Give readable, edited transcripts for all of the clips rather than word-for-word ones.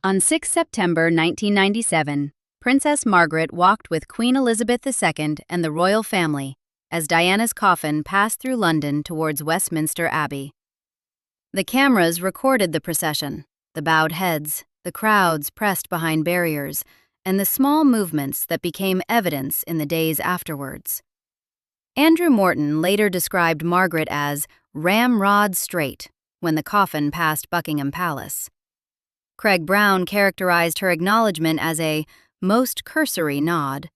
On 6 September 1997, Princess Margaret walked with Queen Elizabeth II and the royal family as Diana's coffin passed through London towards Westminster Abbey. The cameras recorded the procession, the bowed heads, the crowds pressed behind barriers, and the small movements that became evidence in the days afterwards. Andrew Morton later described Margaret as ramrod straight when the coffin passed Buckingham Palace. Craig Brown characterized her acknowledgement as a most cursory nod.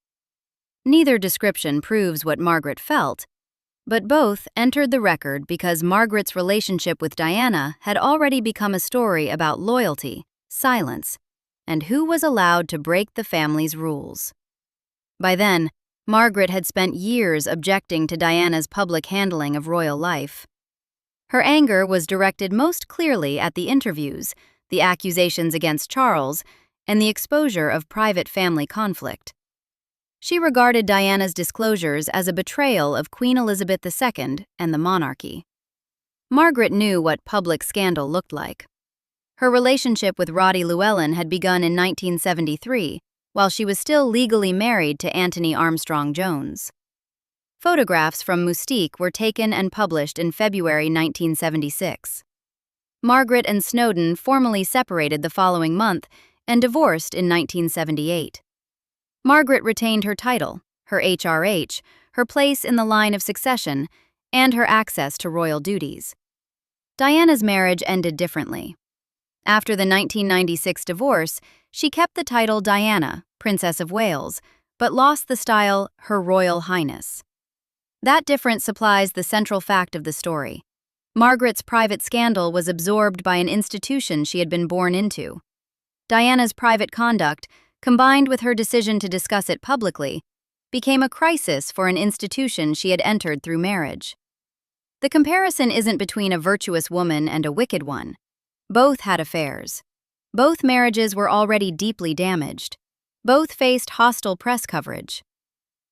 Neither description proves what Margaret felt, but both entered the record because Margaret's relationship with Diana had already become a story about loyalty, silence, and who was allowed to break the family's rules. By then, Margaret had spent years objecting to Diana's public handling of royal life. Her anger was directed most clearly at the interviews, the accusations against Charles, and the exposure of private family conflict. She regarded Diana's disclosures as a betrayal of Queen Elizabeth II and the monarchy. Margaret knew what public scandal looked like. Her relationship with Roddy Llewellyn had begun in 1973, while she was still legally married to Anthony Armstrong Jones. Photographs from Moustique were taken and published in February 1976. Margaret and Snowdon formally separated the following month and divorced in 1978. Margaret retained her title, her HRH, her place in the line of succession, and her access to royal duties. Diana's marriage ended differently. After the 1996 divorce, she kept the title Diana, Princess of Wales, but lost the style Her Royal Highness. That difference supplies the central fact of the story. Margaret's private scandal was absorbed by an institution she had been born into. Diana's private conduct, combined with her decision to discuss it publicly, became a crisis for an institution she had entered through marriage. The comparison isn't between a virtuous woman and a wicked one. Both had affairs. Both marriages were already deeply damaged. Both faced hostile press coverage.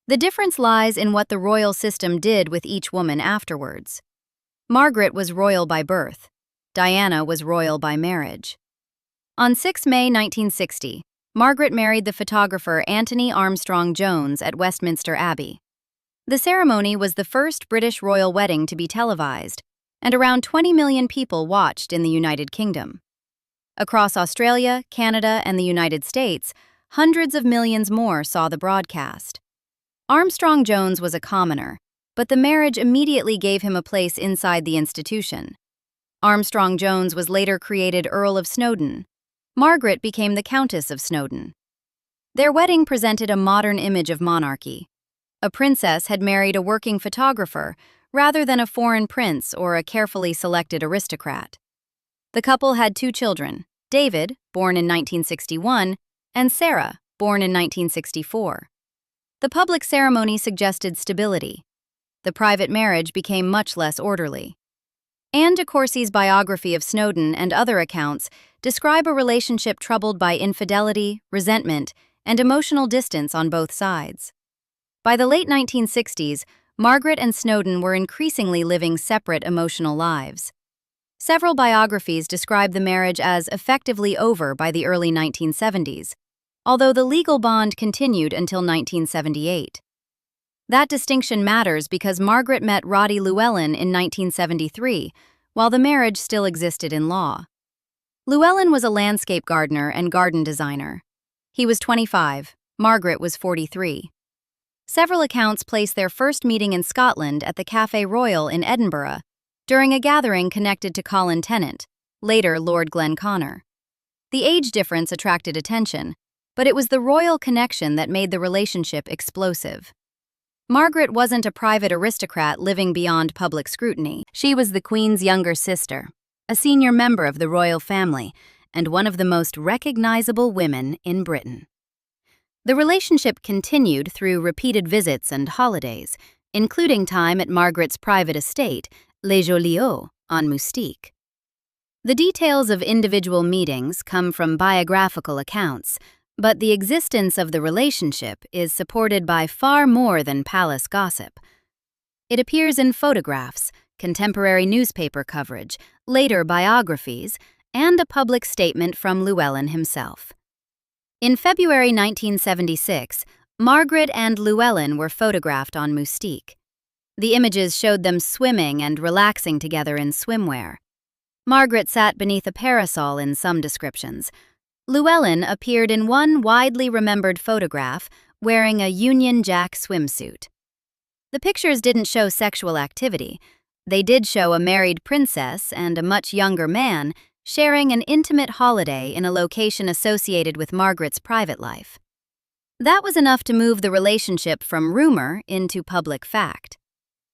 The difference lies in what the royal system did with each woman afterwards. Margaret was royal by birth. Diana was royal by marriage. On 6 May 1960, Margaret married the photographer Anthony Armstrong Jones at Westminster Abbey. The ceremony was the first British royal wedding to be televised, and around 20 million people watched in the United Kingdom. Across Australia, Canada, and the United States, hundreds of millions more saw the broadcast. Armstrong Jones was a commoner, but the marriage immediately gave him a place inside the institution. Armstrong Jones was later created Earl of Snowdon. Margaret became the Countess of Snowdon. Their wedding presented a modern image of monarchy. A princess had married a working photographer rather than a foreign prince or a carefully selected aristocrat. The couple had 2 children, David, born in 1961, and Sarah, born in 1964. The public ceremony suggested stability. The private marriage became much less orderly. Anne de Courcy's biography of Snowdon and other accounts describe a relationship troubled by infidelity, resentment, and emotional distance on both sides. By the late 1960s, Margaret and Snowdon were increasingly living separate emotional lives. Several biographies describe the marriage as effectively over by the early 1970s, although the legal bond continued until 1978. That distinction matters because Margaret met Roddy Llewellyn in 1973, while the marriage still existed in law. Llewellyn was a landscape gardener and garden designer. He was 25, Margaret was 43. Several accounts place their first meeting in Scotland at the Café Royal in Edinburgh, during a gathering connected to Colin Tennant, later Lord Glenconner. The age difference attracted attention, but it was the royal connection that made the relationship explosive. Margaret wasn't a private aristocrat living beyond public scrutiny. She was the Queen's younger sister, a senior member of the royal family, and one of the most recognizable women in Britain. The relationship continued through repeated visits and holidays, including time at Margaret's private estate, Les Joliot, on Moustique. The details of individual meetings come from biographical accounts, but the existence of the relationship is supported by far more than palace gossip. It appears in photographs, contemporary newspaper coverage, later biographies, and a public statement from Llewellyn himself. In February 1976, Margaret and Llewellyn were photographed on Moustique. The images showed them swimming and relaxing together in swimwear. Margaret sat beneath a parasol in some descriptions. Llewellyn appeared in one widely remembered photograph wearing a Union Jack swimsuit. The pictures didn't show sexual activity. They did show a married princess and a much younger man sharing an intimate holiday in a location associated with Margaret's private life. That was enough to move the relationship from rumor into public fact.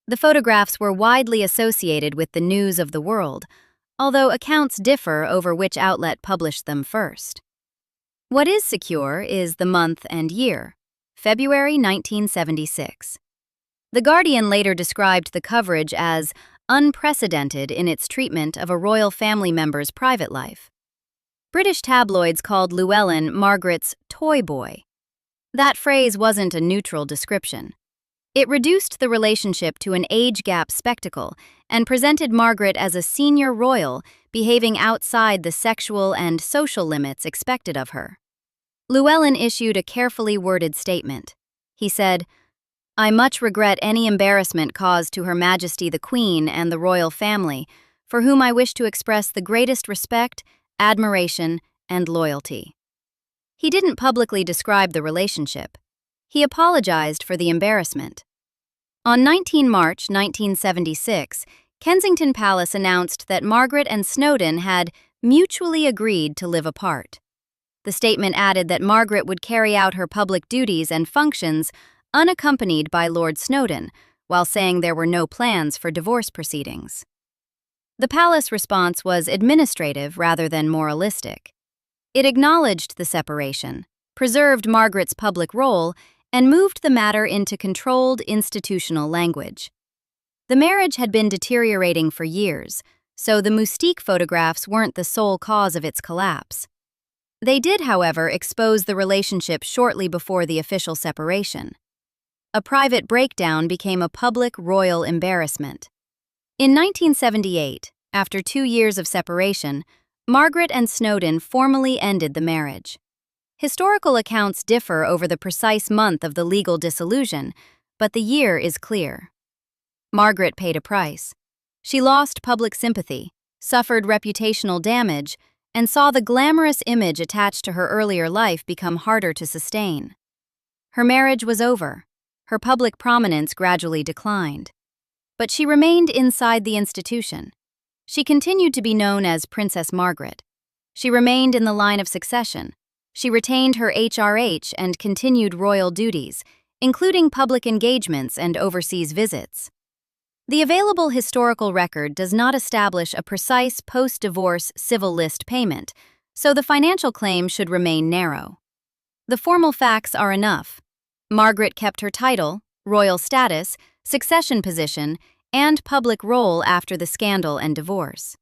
The photographs were widely associated with the news of the world, although accounts differ over which outlet published them first. What is secure is the month and year, February 1976. The Guardian later described the coverage as unprecedented in its treatment of a royal family member's private life. British tabloids called Llewellyn Margaret's toy boy. That phrase wasn't a neutral description. It reduced the relationship to an age gap spectacle and presented Margaret as a senior royal behaving outside the sexual and social limits expected of her. Llewellyn issued a carefully worded statement. He said, "I much regret any embarrassment caused to Her Majesty the Queen and the royal family, for whom I wish to express the greatest respect, admiration, and loyalty." He didn't publicly describe the relationship. He apologized for the embarrassment. On 19 March 1976, Kensington Palace announced that Margaret and Snowdon had mutually agreed to live apart. The statement added that Margaret would carry out her public duties and functions unaccompanied by Lord Snowdon, while saying there were no plans for divorce proceedings. The palace response was administrative rather than moralistic. It acknowledged the separation, preserved Margaret's public role, and moved the matter into controlled institutional language. The marriage had been deteriorating for years, so the Moustique photographs weren't the sole cause of its collapse. They did, however, expose the relationship shortly before the official separation. A private breakdown became a public royal embarrassment. In 1978, after 2 years of separation, Margaret and Snowdon formally ended the marriage. Historical accounts differ over the precise month of the legal dissolution, but the year is clear. Margaret paid a price. She lost public sympathy, suffered reputational damage, and saw the glamorous image attached to her earlier life become harder to sustain. Her marriage was over. Her public prominence gradually declined. But she remained inside the institution. She continued to be known as Princess Margaret. She remained in the line of succession. She retained her HRH and continued royal duties, including public engagements and overseas visits. The available historical record does not establish a precise post-divorce civil list payment, so the financial claim should remain narrow. The formal facts are enough. Margaret kept her title, royal status, succession position, and public role after the scandal and divorce.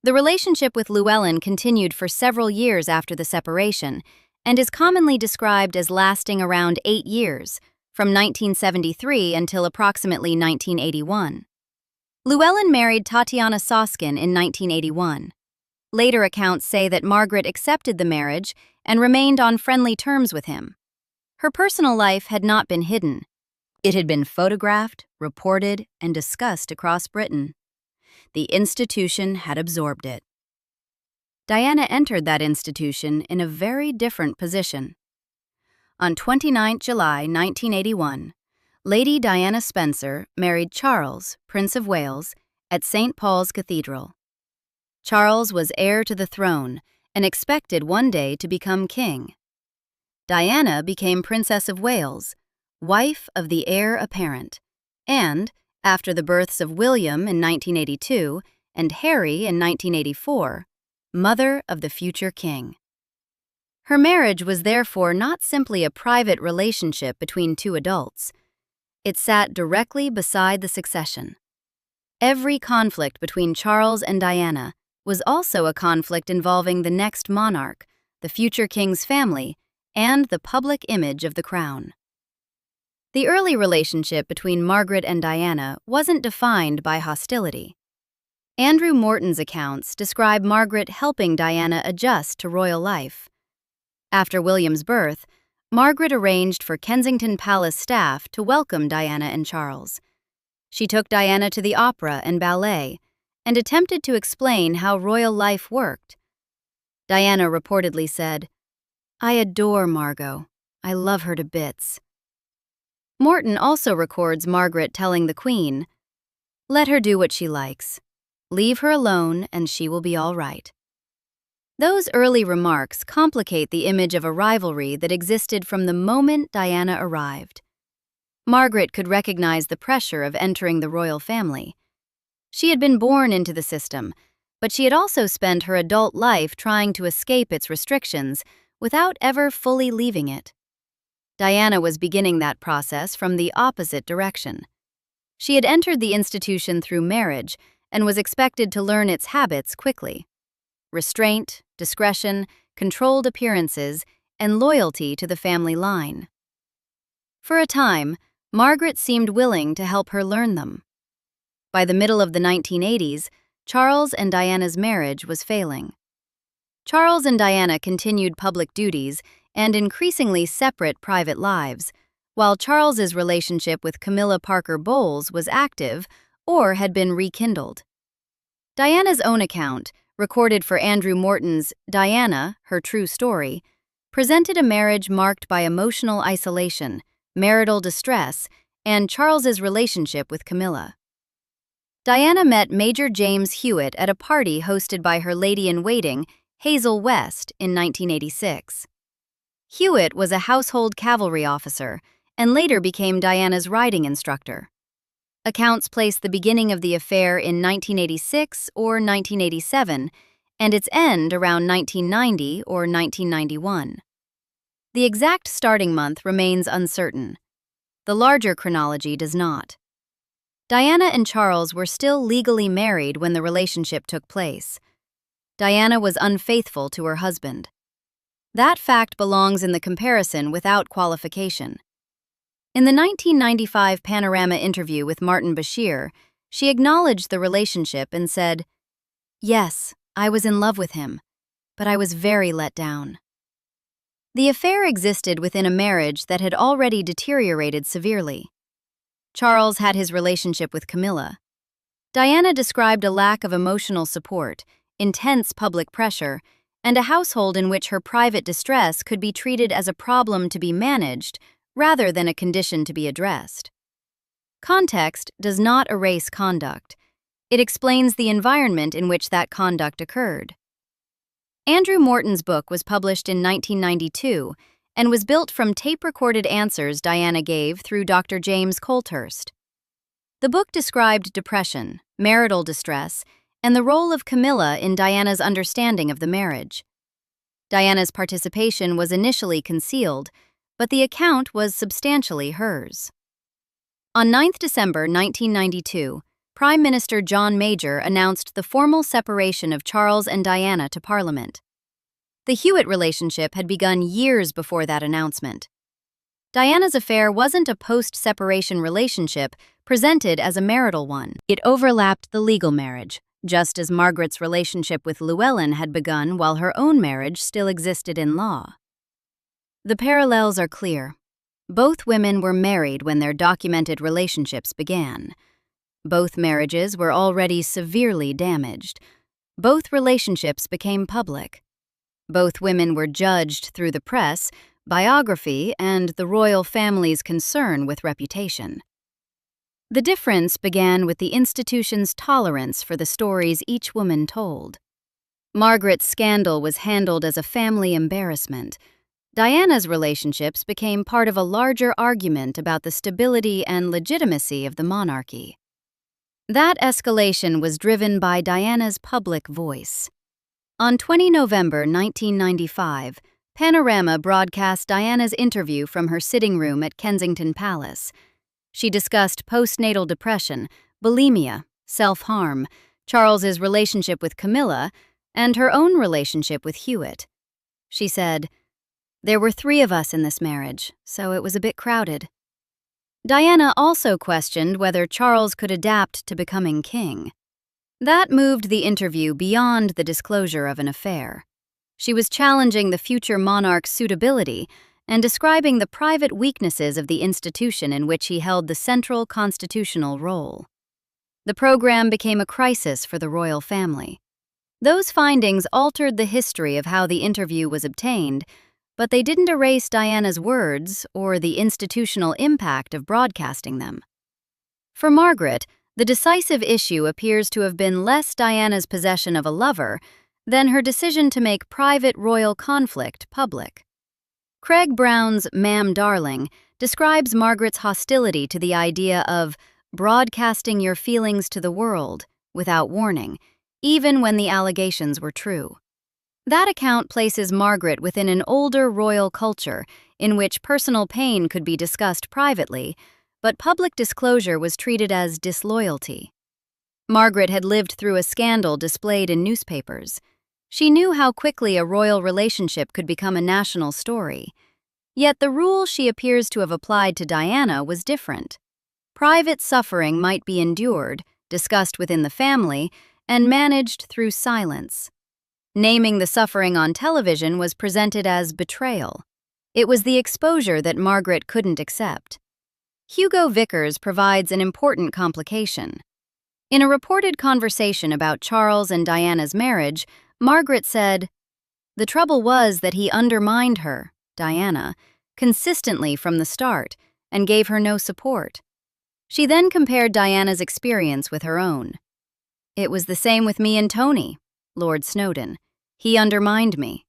The relationship with Llewellyn continued for several years after the separation and is commonly described as lasting around 8 years, from 1973 until approximately 1981. Llewellyn married Tatiana Soskin in 1981. Later accounts say that Margaret accepted the marriage and remained on friendly terms with him. Her personal life had not been hidden. It had been photographed, reported, and discussed across Britain. The institution had absorbed it. Diana entered that institution in a very different position. On 29 July 1981, Lady Diana Spencer married Charles, Prince of Wales, at St. Paul's Cathedral. Charles was heir to the throne and expected one day to become king. Diana became Princess of Wales, wife of the heir apparent, and, after the births of William in 1982 and Harry in 1984, mother of the future king. Her marriage was therefore not simply a private relationship between two adults. It sat directly beside the succession. Every conflict between Charles and Diana was also a conflict involving the next monarch, the future king's family, and the public image of the crown. The early relationship between Margaret and Diana wasn't defined by hostility. Andrew Morton's accounts describe Margaret helping Diana adjust to royal life. After William's birth, Margaret arranged for Kensington Palace staff to welcome Diana and Charles. She took Diana to the opera and ballet and attempted to explain how royal life worked. Diana reportedly said, "I adore Margot. I love her to bits." Morton also records Margaret telling the Queen, "Let her do what she likes. Leave her alone and she will be all right." Those early remarks complicate the image of a rivalry that existed from the moment Diana arrived. Margaret could recognize the pressure of entering the royal family. She had been born into the system, but she had also spent her adult life trying to escape its restrictions without ever fully leaving it. Diana was beginning that process from the opposite direction. She had entered the institution through marriage and was expected to learn its habits quickly. Restraint, discretion, controlled appearances, and loyalty to the family line. For a time, Margaret seemed willing to help her learn them. By the middle of the 1980s, Charles and Diana's marriage was failing. Charles and Diana continued public duties and increasingly separate private lives, while Charles's relationship with Camilla Parker Bowles was active or had been rekindled. Diana's own account, recorded for Andrew Morton's Diana, Her True Story, presented a marriage marked by emotional isolation, marital distress, and Charles's relationship with Camilla. Diana met Major James Hewitt at a party hosted by her lady-in-waiting, Hazel West, in 1986. Hewitt was a household cavalry officer and later became Diana's riding instructor. Accounts place the beginning of the affair in 1986 or 1987, and its end around 1990 or 1991. The exact starting month remains uncertain. The larger chronology does not. Diana and Charles were still legally married when the relationship took place. Diana was unfaithful to her husband. That fact belongs in the comparison without qualification. In the 1995 Panorama interview with Martin Bashir, she acknowledged the relationship and said, "Yes, I was in love with him, but I was very let down." The affair existed within a marriage that had already deteriorated severely. Charles had his relationship with Camilla. Diana described a lack of emotional support, intense public pressure, and a household in which her private distress could be treated as a problem to be managed rather than a condition to be addressed. Context does not erase conduct. It explains the environment in which that conduct occurred. Andrew Morton's book was published in 1992 and was built from tape-recorded answers Diana gave through Dr. James Colthurst. The book described depression, marital distress, and the role of Camilla in Diana's understanding of the marriage. Diana's participation was initially concealed, but the account was substantially hers. On 9 December 1992, Prime Minister John Major announced the formal separation of Charles and Diana to Parliament. The Hewitt relationship had begun years before that announcement. Diana's affair wasn't a post-separation relationship presented as a marital one. It overlapped the legal marriage, just as Margaret's relationship with Llewellyn had begun while her own marriage still existed in law. The parallels are clear. Both women were married when their documented relationships began. Both marriages were already severely damaged. Both relationships became public. Both women were judged through the press, biography, and the royal family's concern with reputation. The difference began with the institution's tolerance for the stories each woman told. Margaret's scandal was handled as a family embarrassment. Diana's relationships became part of a larger argument about the stability and legitimacy of the monarchy. That escalation was driven by Diana's public voice. On 20 November 1995, Panorama broadcast Diana's interview from her sitting room at Kensington Palace. She discussed postnatal depression, bulimia, self-harm, Charles's relationship with Camilla, and her own relationship with Hewitt. She said, "There were 3 of us in this marriage, so it was a bit crowded." Diana also questioned whether Charles could adapt to becoming king. That moved the interview beyond the disclosure of an affair. She was challenging the future monarch's suitability and describing the private weaknesses of the institution in which he held the central constitutional role. The program became a crisis for the royal family. Those findings altered the history of how the interview was obtained, but they didn't erase Diana's words or the institutional impact of broadcasting them. For Margaret, the decisive issue appears to have been less Diana's possession of a lover than her decision to make private royal conflict public. Craig Brown's Ma'am Darling describes Margaret's hostility to the idea of broadcasting your feelings to the world without warning, even when the allegations were true. That account places Margaret within an older royal culture in which personal pain could be discussed privately, but public disclosure was treated as disloyalty. Margaret had lived through a scandal displayed in newspapers. She knew how quickly a royal relationship could become a national story. Yet the rule she appears to have applied to Diana was different. Private suffering might be endured, discussed within the family, and managed through silence. Naming the suffering on television was presented as betrayal. It was the exposure that Margaret couldn't accept. Hugo Vickers provides an important complication. In a reported conversation about Charles and Diana's marriage, Margaret said, "The trouble was that he undermined her, Diana, consistently from the start and gave her no support." She then compared Diana's experience with her own. "It was the same with me and Tony, Lord Snowdon. He undermined me."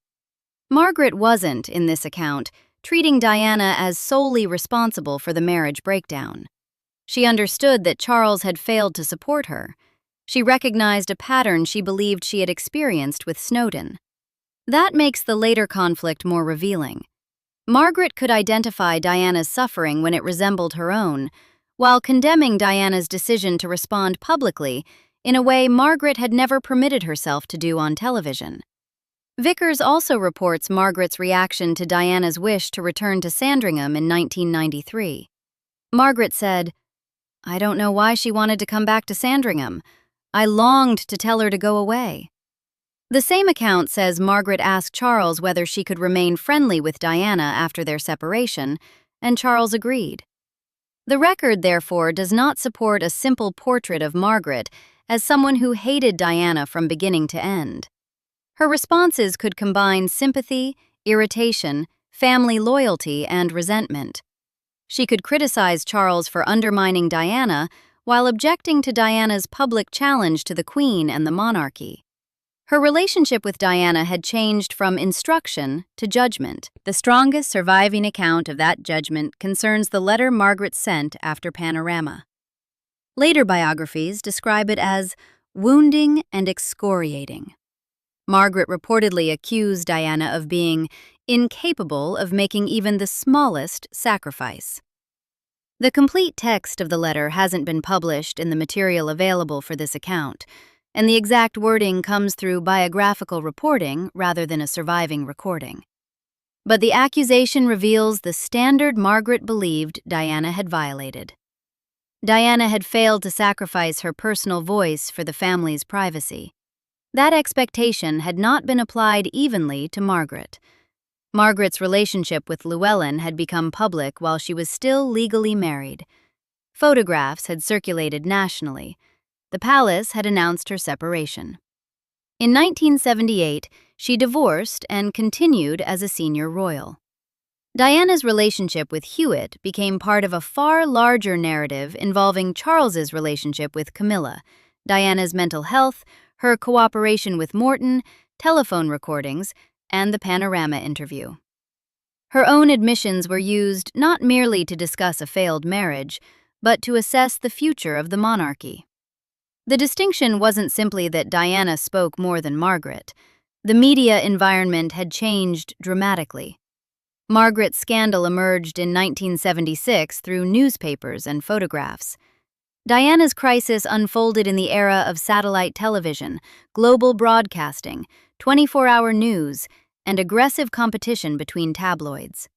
Margaret wasn't, in this account, treating Diana as solely responsible for the marriage breakdown. She understood that Charles had failed to support her. She recognized a pattern she believed she had experienced with Snowdon. That makes the later conflict more revealing. Margaret could identify Diana's suffering when it resembled her own, while condemning Diana's decision to respond publicly in a way Margaret had never permitted herself to do on television. Vickers also reports Margaret's reaction to Diana's wish to return to Sandringham in 1993. Margaret said, "I don't know why she wanted to come back to Sandringham. I longed to tell her to go away." The same account says Margaret asked Charles whether she could remain friendly with Diana after their separation, and Charles agreed. The record, therefore, does not support a simple portrait of Margaret as someone who hated Diana from beginning to end. Her responses could combine sympathy, irritation, family loyalty, and resentment. She could criticize Charles for undermining Diana while objecting to Diana's public challenge to the Queen and the monarchy. Her relationship with Diana had changed from instruction to judgment. The strongest surviving account of that judgment concerns the letter Margaret sent after Panorama. Later biographies describe it as wounding and excoriating. Margaret reportedly accused Diana of being incapable of making even the smallest sacrifice. The complete text of the letter hasn't been published in the material available for this account, and the exact wording comes through biographical reporting rather than a surviving recording. But the accusation reveals the standard Margaret believed Diana had violated. Diana had failed to sacrifice her personal voice for the family's privacy. That expectation had not been applied evenly to Margaret. Margaret's relationship with Llewellyn had become public while she was still legally married. Photographs had circulated nationally. The palace had announced her separation. In 1978, she divorced and continued as a senior royal. Diana's relationship with Hewitt became part of a far larger narrative involving Charles's relationship with Camilla, Diana's mental health, her cooperation with Morton, telephone recordings, and the Panorama interview. Her own admissions were used not merely to discuss a failed marriage, but to assess the future of the monarchy. The distinction wasn't simply that Diana spoke more than Margaret. The media environment had changed dramatically. Margaret's scandal emerged in 1976 through newspapers and photographs. Diana's crisis unfolded in the era of satellite television, global broadcasting, 24-hour news, and aggressive competition between tabloids.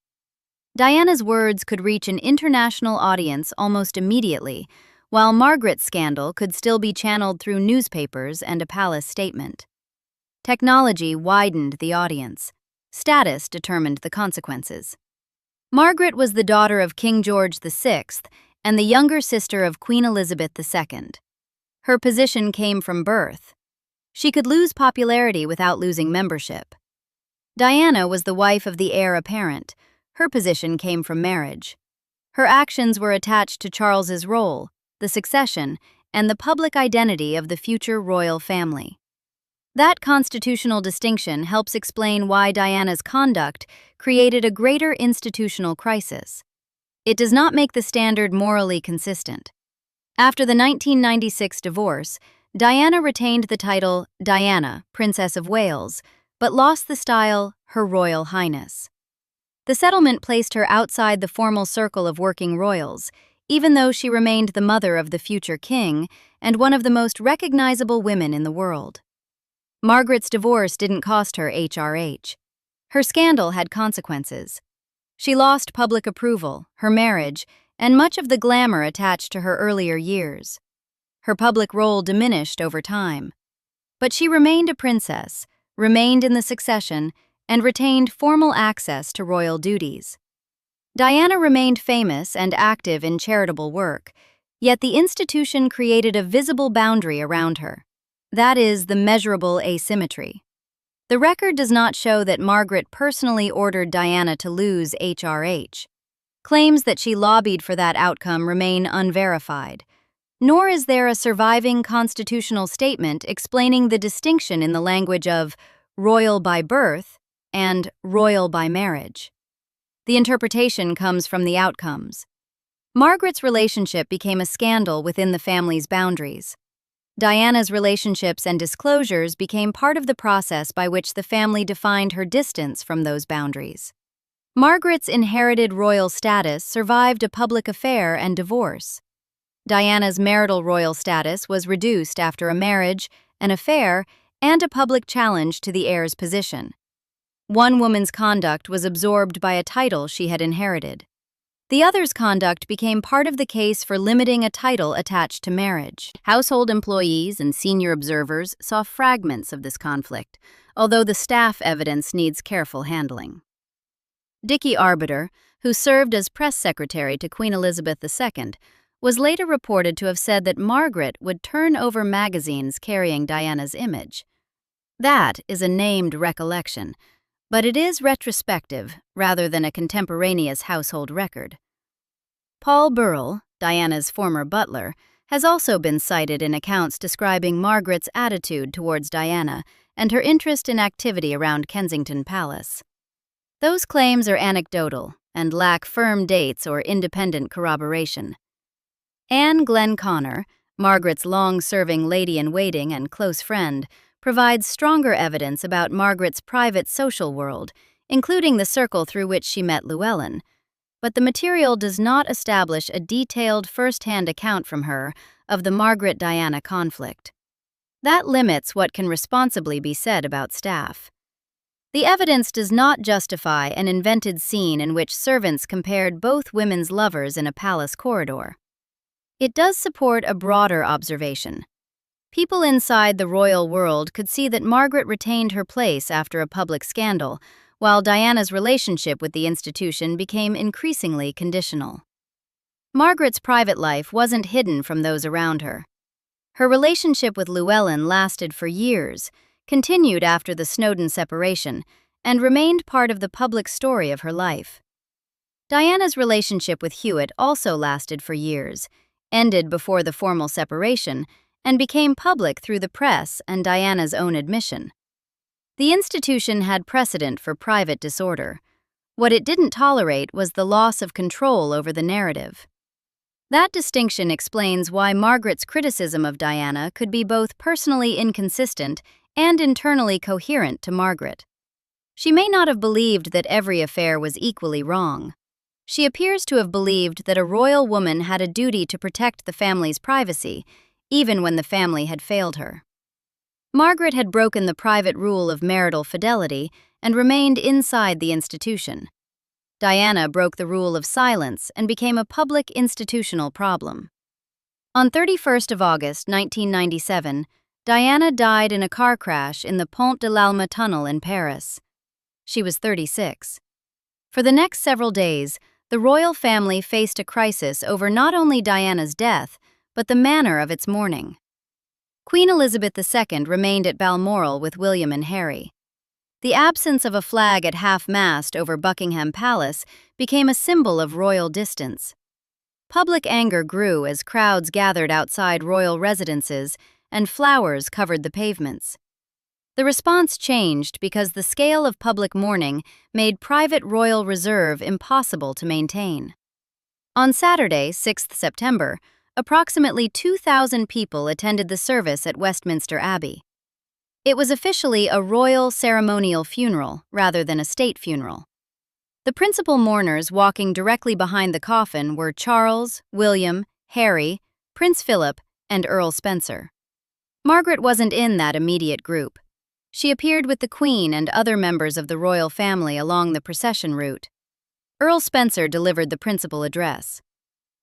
Diana's words could reach an international audience almost immediately, while Margaret's scandal could still be channeled through newspapers and a palace statement. Technology widened the audience. Status determined the consequences. Margaret was the daughter of King George VI and the younger sister of Queen Elizabeth II. Her position came from birth. She could lose popularity without losing membership. Diana was the wife of the heir apparent. Her position came from marriage. Her actions were attached to Charles's role, the succession, and the public identity of the future royal family. That constitutional distinction helps explain why Diana's conduct created a greater institutional crisis. It does not make the standard morally consistent. After the 1996 divorce, Diana retained the title Diana, Princess of Wales, but lost the style Her Royal Highness. The settlement placed her outside the formal circle of working royals, even though she remained the mother of the future king and one of the most recognizable women in the world. Margaret's divorce didn't cost her HRH. Her scandal had consequences. She lost public approval, her marriage, and much of the glamour attached to her earlier years. Her public role diminished over time. But she remained a princess, remained in the succession, and retained formal access to royal duties. Diana remained famous and active in charitable work, yet the institution created a visible boundary around her. That is, the measurable asymmetry. The record does not show that Margaret personally ordered Diana to lose HRH. Claims that she lobbied for that outcome remain unverified, nor is there a surviving constitutional statement explaining the distinction in the language of royal by birth and royal by marriage. The interpretation comes from the outcomes. Margaret's relationship became a scandal within the family's boundaries. Diana's relationships and disclosures became part of the process by which the family defined her distance from those boundaries. Margaret's inherited royal status survived a public affair and divorce. Diana's marital royal status was reduced after a marriage, an affair, and a public challenge to the heir's position. One woman's conduct was absorbed by a title she had inherited. The other's conduct became part of the case for limiting a title attached to marriage. Household employees and senior observers saw fragments of this conflict, although the staff evidence needs careful handling. Dickie Arbiter, who served as press secretary to Queen Elizabeth II, was later reported to have said that Margaret would turn over magazines carrying Diana's image. That is a named recollection, but it is retrospective rather than a contemporaneous household record. Paul Burrell, Diana's former butler, has also been cited in accounts describing Margaret's attitude towards Diana and her interest in activity around Kensington Palace. Those claims are anecdotal and lack firm dates or independent corroboration. Anne Glenn-Connor, Margaret's long-serving lady-in-waiting and close friend, provides stronger evidence about Margaret's private social world, including the circle through which she met Llewellyn, but the material does not establish a detailed first-hand account from her of the Margaret-Diana conflict. That limits what can responsibly be said about staff. The evidence does not justify an invented scene in which servants compared both women's lovers in a palace corridor. It does support a broader observation. People inside the royal world could see that Margaret retained her place after a public scandal, while Diana's relationship with the institution became increasingly conditional. Margaret's private life wasn't hidden from those around her. Her relationship with Llewellyn lasted for years, continued after the Snowdon separation, and remained part of the public story of her life. Diana's relationship with Hewitt also lasted for years, ended before the formal separation, and became public through the press and Diana's own admission. The institution had precedent for private disorder. What it didn't tolerate was the loss of control over the narrative. That distinction explains why Margaret's criticism of Diana could be both personally inconsistent and internally coherent to Margaret. She may not have believed that every affair was equally wrong. She appears to have believed that a royal woman had a duty to protect the family's privacy, even when the family had failed her. Margaret had broken the private rule of marital fidelity and remained inside the institution. Diana broke the rule of silence and became a public institutional problem. On 31st of August 1997, Diana died in a car crash in the Pont de l'Alma tunnel in Paris. She was 36. For the next several days, the royal family faced a crisis over not only Diana's death, but the manner of its mourning. Queen Elizabeth II remained at Balmoral with William and Harry. The absence of a flag at half-mast over Buckingham Palace became a symbol of royal distance. Public anger grew as crowds gathered outside royal residences and flowers covered the pavements. The response changed because the scale of public mourning made private royal reserve impossible to maintain. On Saturday, 6th September, approximately 2,000 people attended the service at Westminster Abbey. It was officially a royal ceremonial funeral rather than a state funeral. The principal mourners walking directly behind the coffin were Charles, William, Harry, Prince Philip, and Earl Spencer. Margaret wasn't in that immediate group. She appeared with the Queen and other members of the royal family along the procession route. Earl Spencer delivered the principal address.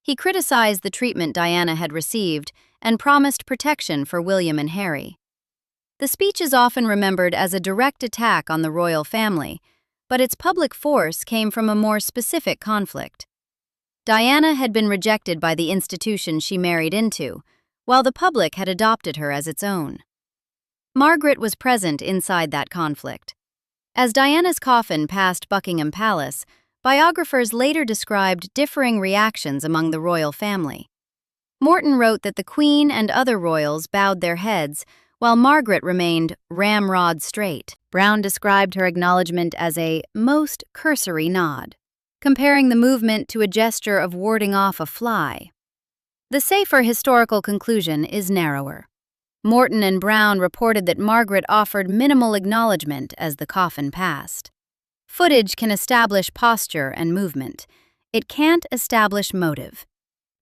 He criticized the treatment Diana had received and promised protection for William and Harry. The speech is often remembered as a direct attack on the royal family, but its public force came from a more specific conflict. Diana had been rejected by the institution she married into, while the public had adopted her as its own. Margaret was present inside that conflict. As Diana's coffin passed Buckingham Palace, biographers later described differing reactions among the royal family. Morton wrote that the Queen and other royals bowed their heads, while Margaret remained ramrod straight. Brown described her acknowledgement as a most cursory nod, comparing the movement to a gesture of warding off a fly. The safer historical conclusion is narrower. Morton and Brown reported that Margaret offered minimal acknowledgement as the coffin passed. Footage can establish posture and movement. It can't establish motive.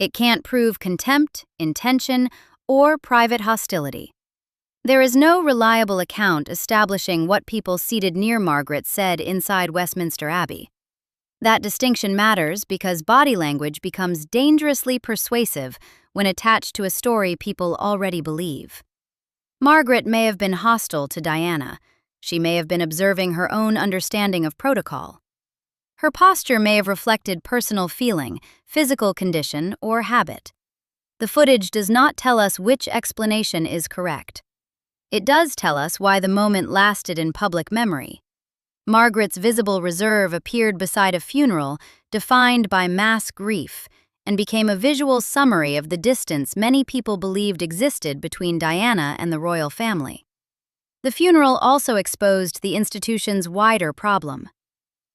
It can't prove contempt, intention, or private hostility. There is no reliable account establishing what people seated near Margaret said inside Westminster Abbey. That distinction matters because body language becomes dangerously persuasive when attached to a story people already believe. Margaret may have been hostile to Diana. She may have been observing her own understanding of protocol. Her posture may have reflected personal feeling, physical condition, or habit. The footage does not tell us which explanation is correct. It does tell us why the moment lasted in public memory. Margaret's visible reserve appeared beside a funeral defined by mass grief and became a visual summary of the distance many people believed existed between Diana and the royal family. The funeral also exposed the institution's wider problem.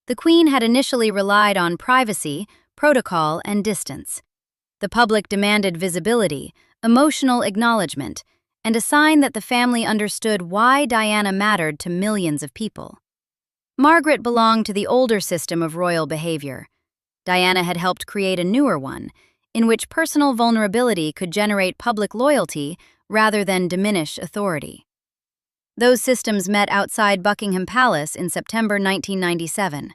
The Queen had initially relied on privacy, protocol, and distance. The public demanded visibility, emotional acknowledgement, and a sign that the family understood why Diana mattered to millions of people. Margaret belonged to the older system of royal behavior. Diana had helped create a newer one, in which personal vulnerability could generate public loyalty rather than diminish authority. Those systems met outside Buckingham Palace in September 1997.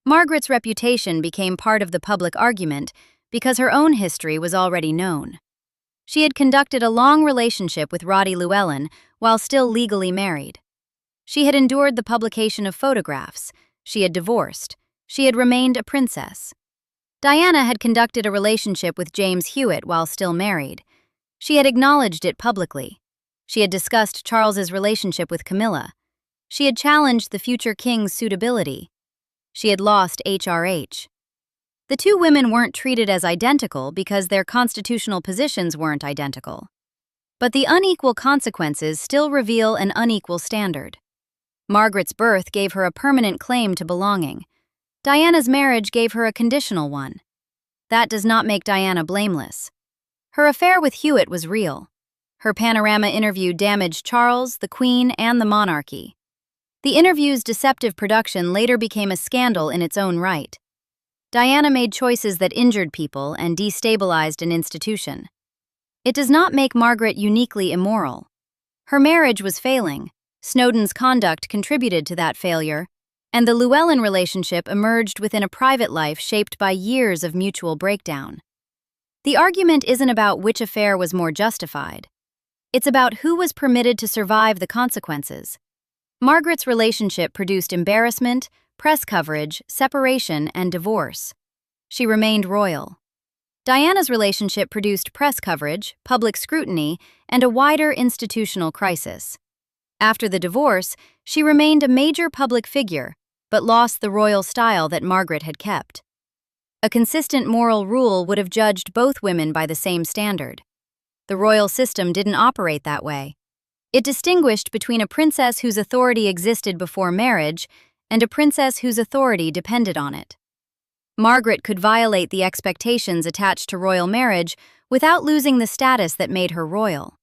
Margaret's reputation became part of the public argument because her own history was already known. She had conducted a long relationship with Roddy Llewellyn while still legally married. She had endured the publication of photographs. She had divorced. She had remained a princess. Diana had conducted a relationship with James Hewitt while still married. She had acknowledged it publicly. She had discussed Charles's relationship with Camilla. She had challenged the future king's suitability. She had lost HRH. The two women weren't treated as identical because their constitutional positions weren't identical. But the unequal consequences still reveal an unequal standard. Margaret's birth gave her a permanent claim to belonging. Diana's marriage gave her a conditional one. That does not make Diana blameless. Her affair with Hewitt was real. Her Panorama interview damaged Charles, the Queen, and the monarchy. The interview's deceptive production later became a scandal in its own right. Diana made choices that injured people and destabilized an institution. It does not make Margaret uniquely immoral. Her marriage was failing. Snowden's conduct contributed to that failure, and the Llewellyn relationship emerged within a private life shaped by years of mutual breakdown. The argument isn't about which affair was more justified. It's about who was permitted to survive the consequences. Margaret's relationship produced embarrassment, press coverage, separation, and divorce. She remained royal. Diana's relationship produced press coverage, public scrutiny, and a wider institutional crisis. After the divorce, she remained a major public figure, but lost the royal style that Margaret had kept. A consistent moral rule would have judged both women by the same standard. The royal system didn't operate that way. It distinguished between a princess whose authority existed before marriage and a princess whose authority depended on it. Margaret could violate the expectations attached to royal marriage without losing the status that made her royal.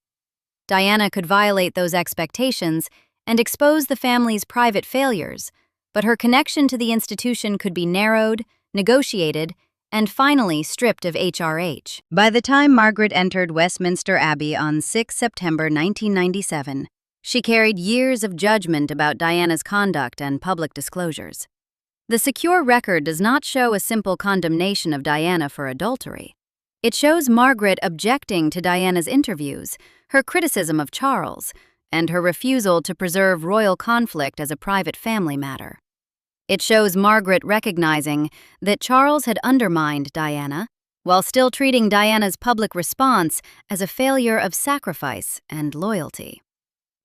Diana could violate those expectations and expose the family's private failures, but her connection to the institution could be narrowed, negotiated, and finally stripped of HRH. By the time Margaret entered Westminster Abbey on 6 September 1997, she carried years of judgment about Diana's conduct and public disclosures. The secure record does not show a simple condemnation of Diana for adultery. It shows Margaret objecting to Diana's interviews, her criticism of Charles, and her refusal to preserve royal conflict as a private family matter. It shows Margaret recognizing that Charles had undermined Diana, while still treating Diana's public response as a failure of sacrifice and loyalty.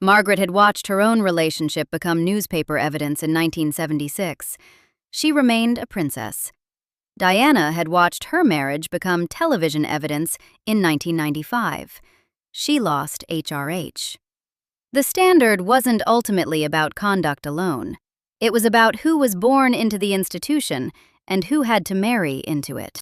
Margaret had watched her own relationship become newspaper evidence in 1976. She remained a princess. Diana had watched her marriage become television evidence in 1995. She lost HRH. The standard wasn't ultimately about conduct alone. It was about who was born into the institution and who had to marry into it.